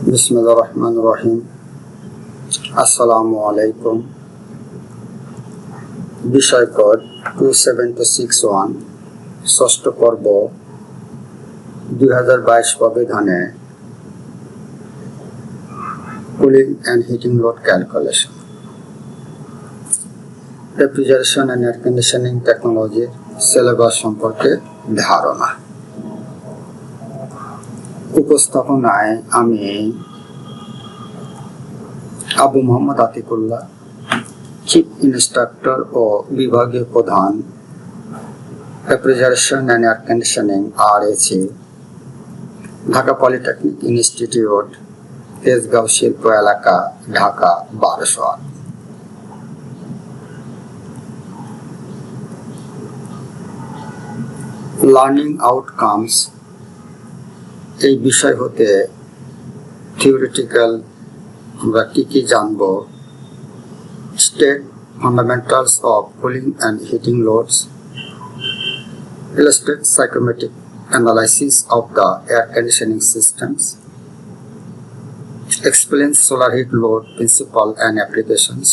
বিসমিল্লাহির রহমানির রহিম। আসসালামু আলাইকুম। বিষয় কোড 27261, ষষ্ঠ পর্ব, 2022 প্রবিধানে cooling and heating load calculation, refrigeration and air conditioning টেকনোলজির সিলেবাস সম্পর্কে ধারণা। উপস্থাপনায় আমি আবু মোহাম্মদ আতিকুল্লাহ, চিফ ইন্সট্রাক্টর ও বিভাগীয় প্রধান, refrigeration and air conditioning RAC, Dhaka polytechnic institute, Tejgaon শিল্প এলাকা, ঢাকা 1208। লার্নিং আউটকামস এই বিষয় হতে থিওরিটিক্যাল আমরা কি জানব? State fundamentals of cooling and heating loads, illustrate psychometric analysis of the air conditioning systems, explain solar heat load principle and applications,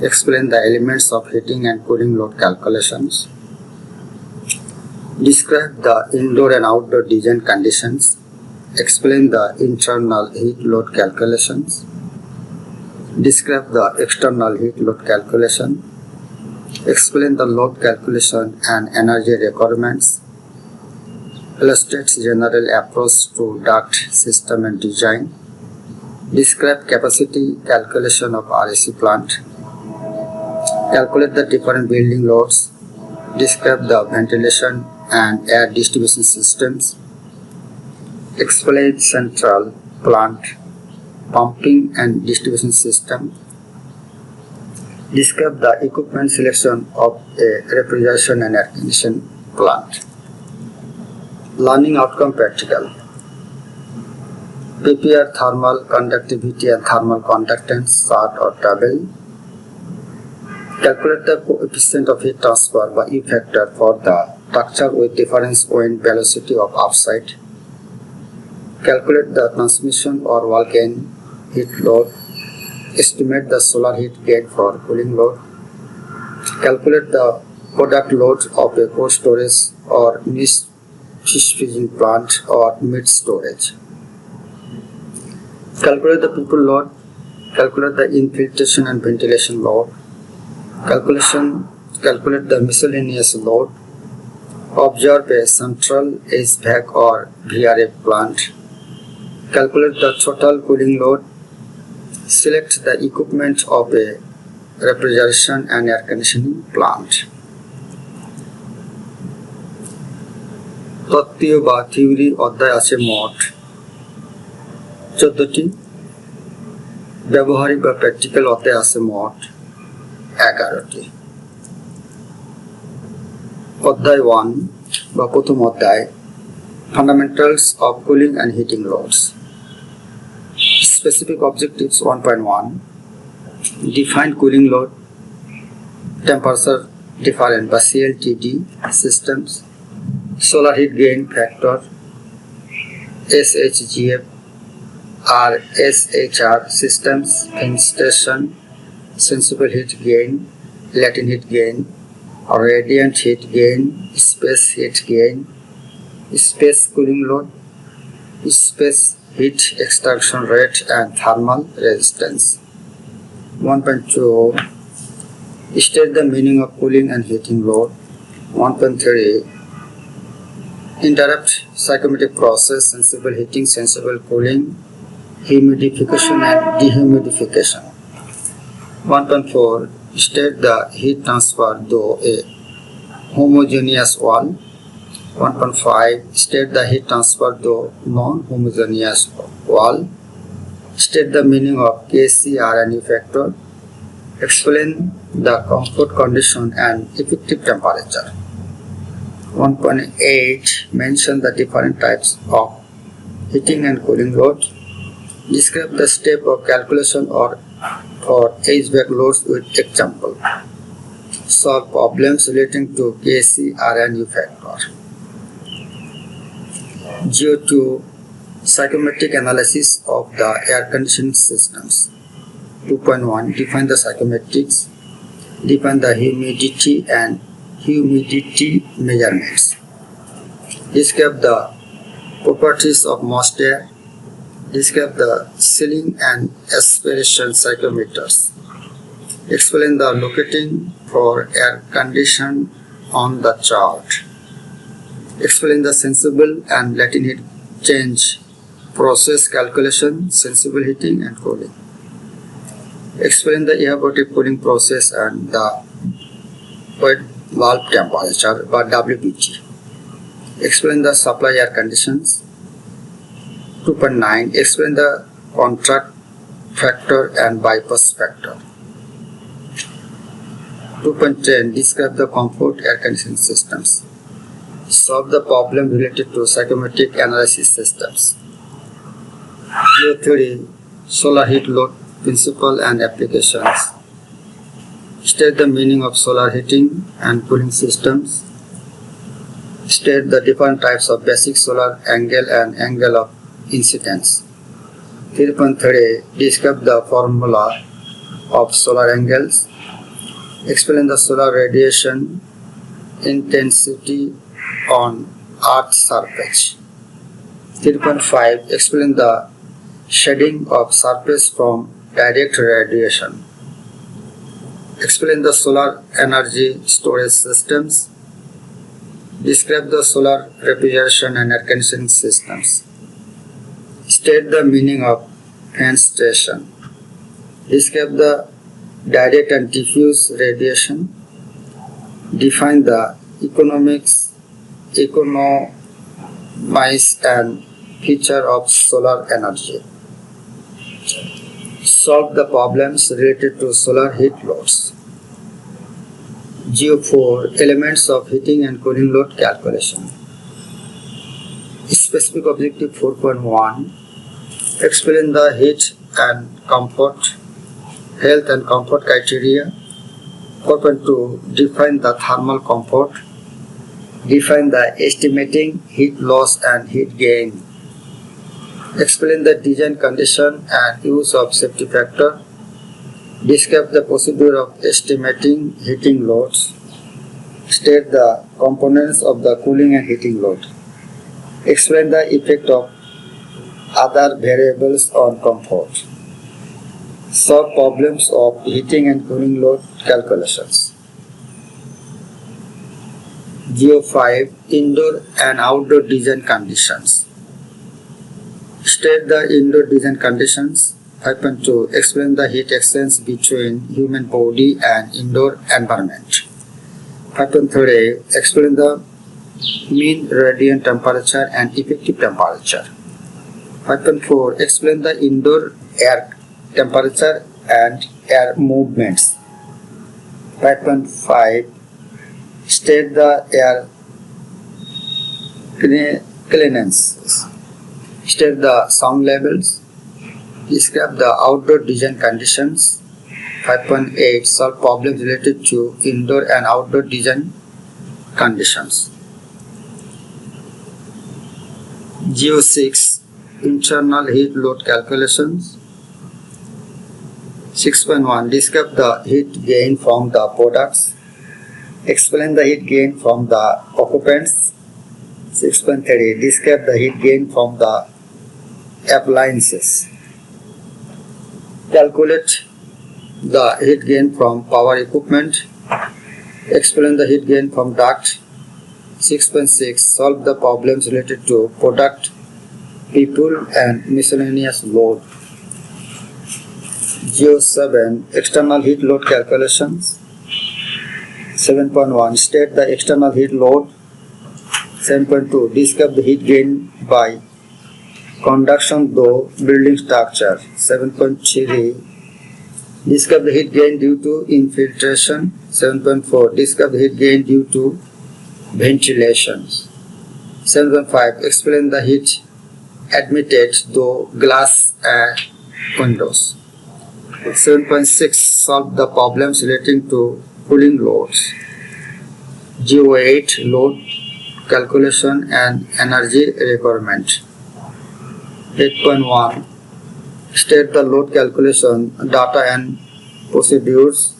explain the elements of heating and cooling load calculations, describe the indoor and outdoor design conditions, explain the internal heat load calculations, describe the external heat load calculation, explain the load calculation and energy requirements, illustrates general approach to duct system and design, describe capacity calculation of RAC plant, calculate the different building loads, describe the ventilation and air distribution systems, explain central plant pumping and distribution system, describe the equipment selection of a refrigeration and air conditioning plant. Learning outcome practical. Prepare thermal conductivity and thermal conductance chart or table. Calculate the coefficient of heat transfer by E factor for the structure with difference wind velocity of outside. Calculate the transmission or wall gain heat load. Estimate the solar heat gain for cooling load. Calculate the product load of a cold storage or niche fish freezing plant or mid storage. Calculate the people load. Calculate the infiltration and ventilation load. Calculate the miscellaneous load. Observe a central HVAC or VRF plant. Calculate the total cooling load. Select the equipment of a refrigeration and air conditioning plant. তত্ত্বীয় বা theory অধ্যায় আছে মোট 14টি, ব্যবহারিক বা practical অধ্যায় আছে মোট 11টি। অধ্যায় 1 বা প্রথম অধ্যায়, fundamentals of cooling and heating loads. Specific objectives 1.1, define cooling load, temperature difference by CLTD systems, solar heat gain factor, SHGF or SHR systems, ventilation, sensible heat gain, latent heat gain, radiant heat gain, space heat gain, space cooling load, space heat extraction rate and thermal resistance. 1.2, state the meaning of cooling and heating load. 1.3, interrupt psychometric process, sensible heating, sensible cooling, humidification and dehumidification. 1.4, state the heat transfer through a homogeneous wall. 1.5, state the heat transfer through non-homogeneous wall. State the meaning of KC/RNU factor. Explain the comfort condition and effective temperature. 1.8, mention the different types of heating and cooling load. Describe the step of calculation or for HVAC loads with example. Solve problems relating to KC/RNU factor. GO2 Psychometric analysis of the air conditioning systems. 2.1 Define the psychometrics. Define the humidity and humidity measurements. Describe the properties of moist air. Describe the ceiling and aspiration psychometers. Explain the locating for air condition on the chart. Explain the sensible and latent heat change process calculation, sensible heating and cooling. Explain the evaporative cooling process and the wet bulb temperature or WBT. Explain the supply air conditions. 2.9 Explain the contract factor and bypass factor. 2.10 Describe the comfort air conditioning systems. Solve the problem related to psychometric analysis systems. Geo-theory, solar heat load principle and applications. State the meaning of solar heating and cooling systems. State the different types of basic solar angle and angle of incidence. 3.30 Describe the formula of solar angles. Explain the solar radiation intensity on Earth's surface. 3.5 Explain the shading of surface from direct radiation. Explain the solar energy storage systems. Describe the solar refrigeration and air conditioning systems. State the meaning of fan station. Describe the direct and diffuse radiation. Define the economics and feature of solar energy. Solve the problems related to solar heat loads. Geo-4 Elements of heating and cooling load calculation. Specific objective 4.1 Explain the heat and comfort, health and comfort criteria. 4.2 Define the thermal comfort. Define the estimating heat loss and heat gain. Explain the design condition and use of safety factor. Describe the procedure of estimating heating loads. State the components of the cooling and heating load. Explain the effect of other variables on comfort. Solve problems of heating and cooling load calculations. Geo-5 Indoor and outdoor design conditions. State the indoor design conditions. 5.2 Explain the heat exchange between human body and indoor environment. 5.3 Explain the mean radiant temperature and effective temperature. 5.4 Explain the indoor air temperature and air movements. 5.5 State the air cleanliness. State the sound levels. Describe the outdoor design conditions. 5.8 Solve problems related to indoor and outdoor design conditions. Geo-6 Internal heat load calculations. 6.1 Describe the heat gain from the products. Explain the heat gain from the occupants. 6.30 Describe the heat gain from the appliances. Calculate the heat gain from power equipment. Explain the heat gain from duct. 6.6 Solve the problems related to product, people and miscellaneous load. Geo-7 External heat load calculations. 7.1 State the external heat load. 7.2 Describe the heat gain by conduction through building structure. 7.3 Describe the heat gain due to infiltration. 7.4 Describe the heat gain due to ventilation. 7.5 Explain the heat admitted through glass and windows. 7.6 Solve the problems relating to cooling loads. Geo-8 Load calculation and energy requirement. 8.1 State the load calculation, data and procedures.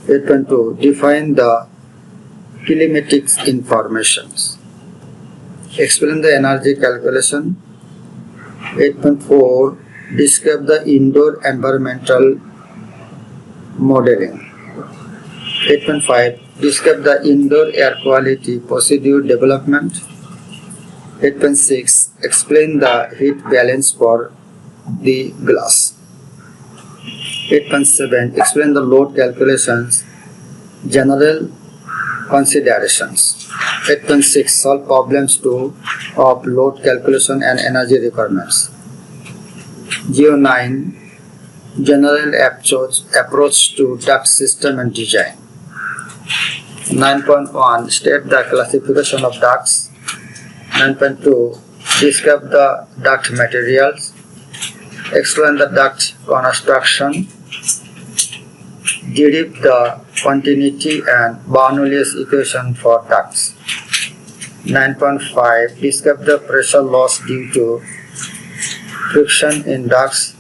8.2 Define the kinematics informations. Explain the energy calculation. 8.4 Describe the indoor environmental modeling. 8.5 Describe the indoor air quality procedure development. 8.6 Explain the heat balance for the glass. 8.7 Explain the load calculations, general considerations. 8.6 Solve problems of load calculation and energy requirements. Geo 9 General approach to duct system and design. 9.1 State the classification of ducts. 9.2 Describe the duct materials. Explain the duct construction. Derive the continuity and Bernoulli's equation for ducts. 9.5 Describe the pressure loss due to friction in ducts.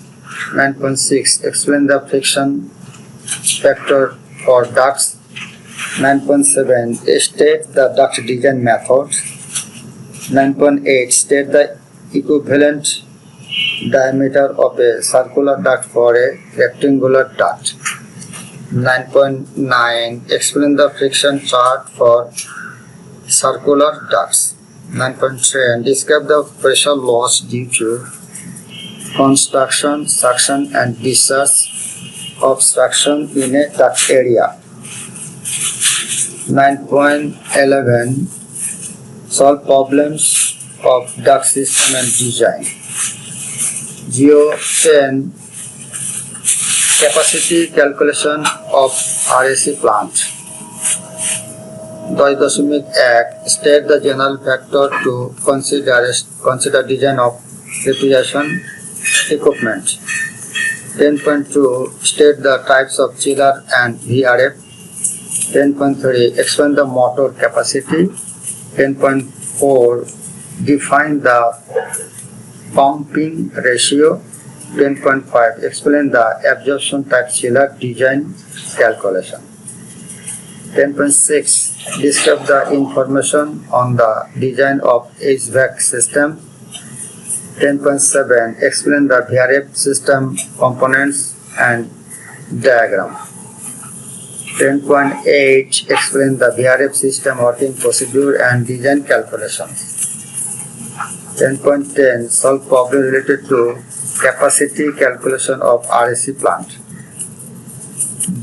9.6 Explain the friction factor for ducts. 9.7 State the duct design methods. 9.8 State the equivalent diameter of a circular duct for a rectangular duct. 9.9 Explain the friction chart for circular ducts. 9.10 Describe the pressure loss due to construction, suction and discharge obstruction in a duct area. 9.11 Solve problems of duct system and design. Geo 10 Capacity calculation of RAC plant. 10.1 State the general factor to consider design of refrigeration equipment. 10.2 State the types of chiller and VRF. 10.3 Explain the motor capacity. 10.4 Define the pumping ratio. 10.5 Explain the absorption type chiller design calculation. 10.6 Describe the information on the design of HVAC system. 10.7 Explain the VRF system components and diagram. 10.8 Explain the VRF system working procedure and design calculations. 10.10 Solve problem related to capacity calculation of RAC plant.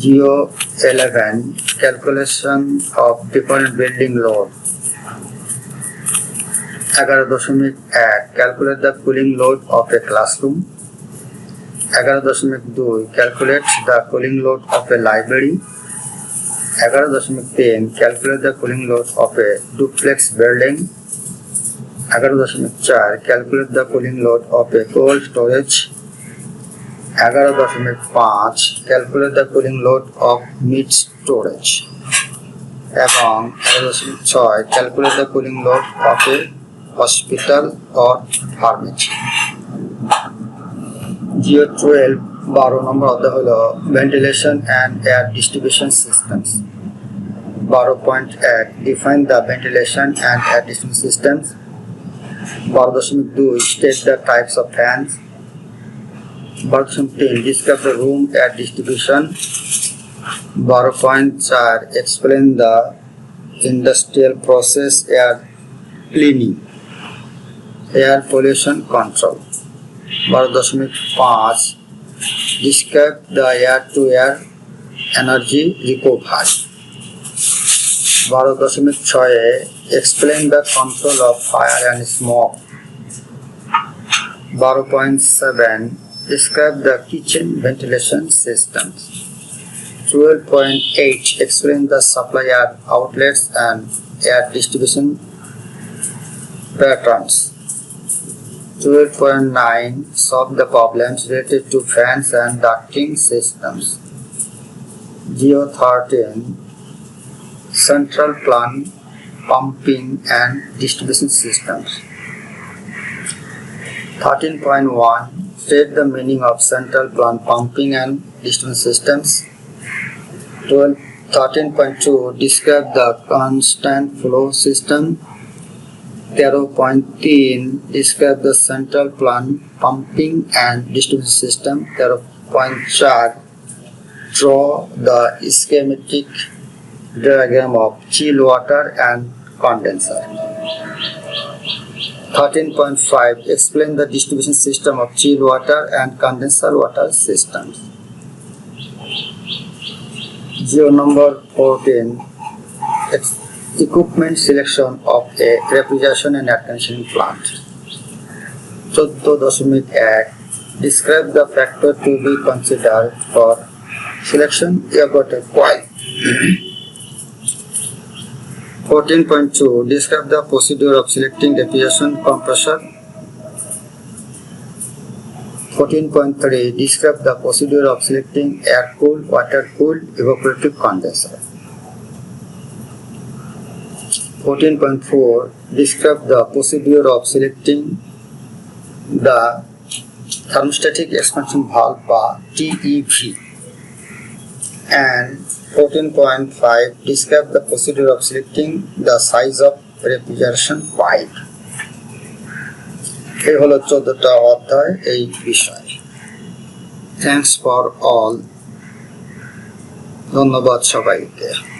Geo 11 Calculation of different building load. 11.1 Calculate the cooling load of a classroom. 11.2 Calculate the cooling load of a library. 11.10 Calculate the cooling load of a duplex building. 11.4 Calculate the cooling load of a cold storage. 11.5 Calculate the cooling load of meat storage. এবং 11.6 Calculate the cooling load of a hospital or pharmacy. Geo 12 12 নম্বর অধ্যায় হলো ventilation and air distribution systems. 12.1 Define the ventilation and air distribution systems. 12.2 State the types of fans. 12.3 Describe the room air distribution. 12.4 Explain the industrial process air cleaning, air pollution control. 12.5 Describe the air-to-air energy recovery. 12.6 Explain the control of fire and smoke. 12.7 Describe the kitchen ventilation systems. 12.8 Explain the supply air outlets and air distribution patterns. 12.9 Solve the problems related to fans and ducting systems. Geo 13 Central plant pumping and distribution systems. 13.1 State the meaning of central plant pumping and distribution systems. 13.2 Describe the constant flow system. 13.3 Describe the central plant pumping and distribution system. 13.4 Draw the schematic diagram of chill water and condenser. 13.5 Explain the distribution system of chill water and condenser water systems. Geo number 14 Equipment selection of a refrigeration and air conditioning plant. 14.1 Describe the factor to be considered for selection of a coil. 14.2 Describe the procedure of selecting refrigeration compressor. 14.3 Describe the procedure of selecting air-cooled, water-cooled, evaporative condenser. 14.4 Describe the procedure of selecting the thermostatic expansion valve TEV. And 14.5 Describe the procedure of selecting the size of refrigeration pipe. এই হলো 14টা অধ্যায় এই বিষয়। Thanks for all. ধন্যবাদ সবাইকে।